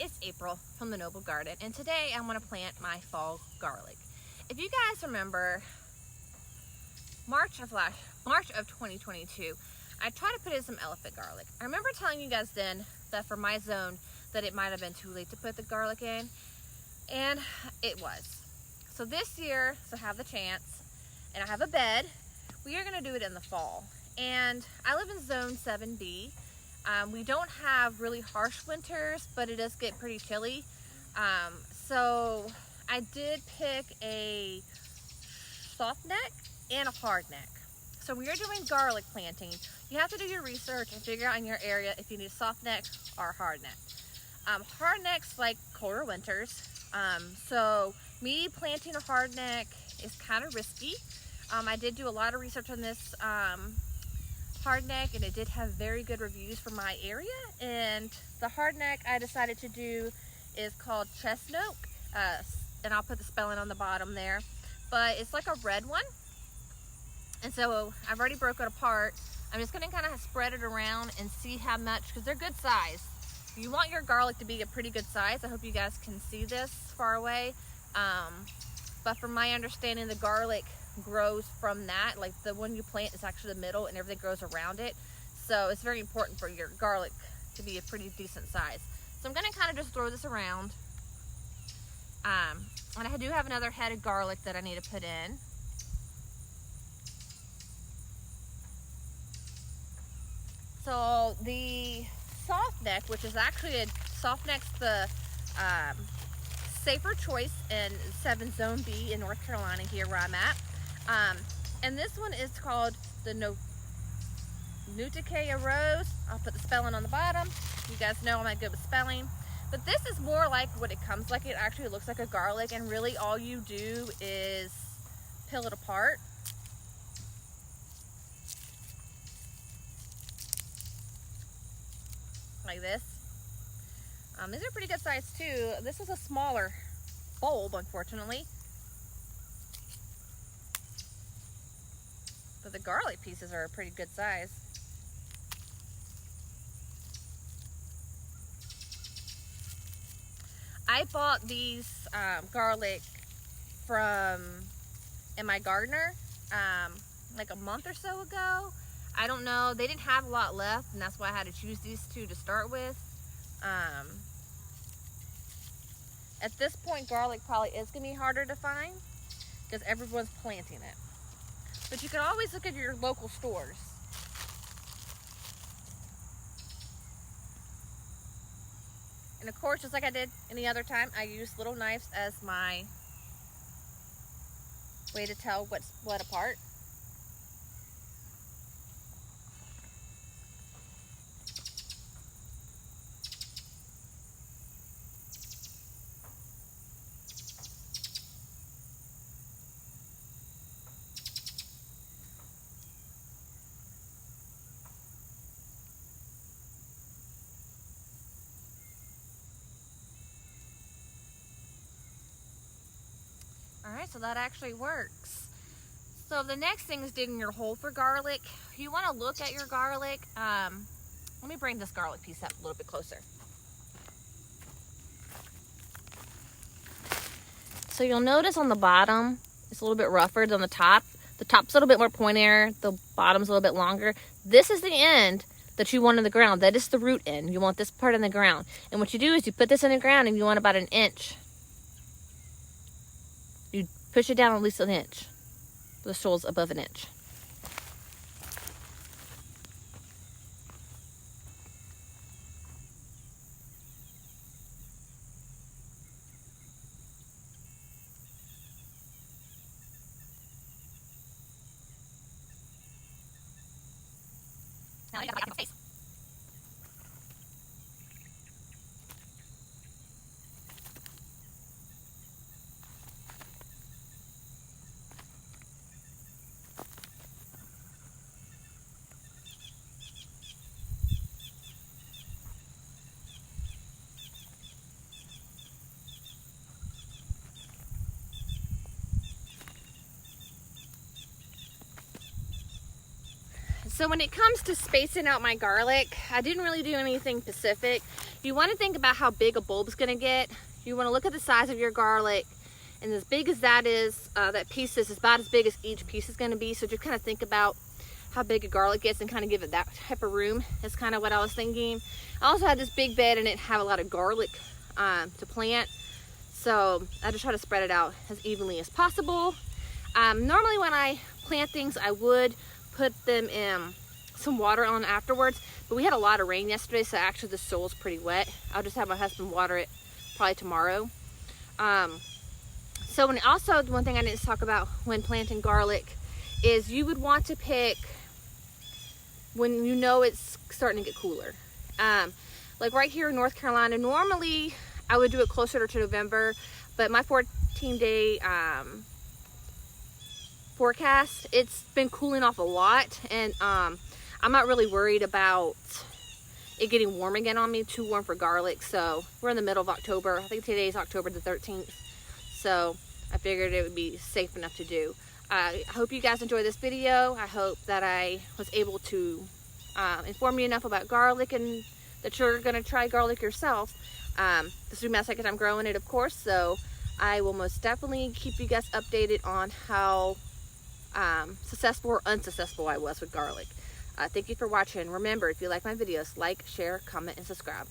it's April from the Noble Garden, and today I want to plant my fall garlic. If you guys remember, March of 2022, I tried to put in some elephant garlic. I remember telling you guys then that for my zone that it might have been too late to put the garlic in, and it was. So this year, so I have the chance, and I have a bed, we are going to do it in the fall. And I live in zone 7B. We don't have really harsh winters, but it does get pretty chilly. So I did pick a soft neck and a hard neck. So when you're doing garlic planting, you have to do your research and figure out in your area if you need a soft neck or a hard neck. Hard necks like colder winters. So me planting a hard neck is kind of risky. I did do a lot of research on this hard neck, and it did have very good reviews for my area. And the hard neck I decided to do is called chestnut, and I'll put the spelling on the bottom there, but it's like a red one. And so I've already broke it apart. I'm just going to kind of spread it around and see how much, because they're good size. You want your garlic to be a pretty good size. I hope you guys can see this far away, but from my understanding, the garlic grows from that. Like the one you plant is actually the middle, and everything grows around it. So it's very important for your garlic to be a pretty decent size. So I'm going to kind of just throw this around. And I do have another head of garlic that I need to put in. So the soft neck, which is actually a soft neck's the safer choice in 7 Zone B in North Carolina, here where I'm at. And this one is called the Nuticea Rose. I'll put the spelling on the bottom. You guys know I'm not good with spelling. But this is more like what it comes like. It actually looks like a garlic, and really all you do is peel it apart. Like this. These are pretty good size too. This is a smaller bulb, unfortunately. But the garlic pieces are a pretty good size. I bought these garlic from my gardener like a month or so ago. I don't know, they didn't have a lot left, and that's why I had to choose these two to start with. At this point, garlic probably is going to be harder to find because everyone's planting it. But you can always look at your local stores. And of course, just like I did any other time, I use little knives as my way to tell what's what apart. Alright, so that actually works. So the next thing is digging your hole for garlic. You want to look at your garlic. Let me bring this garlic piece up a little bit closer. So you'll notice on the bottom, it's a little bit rougher than the top. The top's a little bit more pointier, the bottom's a little bit longer. This is the end that you want in the ground. That is the root end. You want this part in the ground. And what you do is you put this in the ground, and you want about an inch. You push it down at least an inch. The soil's above an inch. Now you gotta make space. So when it comes to spacing out my garlic, I didn't really do anything specific. You want to think about how big a bulb's going to get. You want to look at the size of your garlic, and as big as that is, that piece is about as big as each piece is going to be. So just kind of think about how big a garlic gets and kind of give it that type of room. That's kind of what I was thinking. I also had this big bed and it have a lot of garlic to plant. So I just try to spread it out as evenly as possible. Normally when I plant things, I would put them in some water on afterwards, but we had a lot of rain yesterday, so actually the soil's pretty wet. I'll just have my husband water it probably tomorrow. So one thing I didn't talk about when planting garlic is you would want to pick when you know it's starting to get cooler. Like right here in North Carolina, normally I would do it closer to November, but my 14-day forecast, it's been cooling off a lot, and I'm not really worried about it getting warm again on me, too warm for garlic. So we're in the middle of October. I think today is October the 13th. So I figured it would be safe enough to do. I hope you guys enjoyed this video. I hope that I was able to inform you enough about garlic and that you're going to try garlic yourself. This will be my second time growing it, of course, so I will most definitely keep you guys updated on how successful or unsuccessful I was with garlic. Thank you for watching. Remember, if you like my videos, like, share, comment, and subscribe.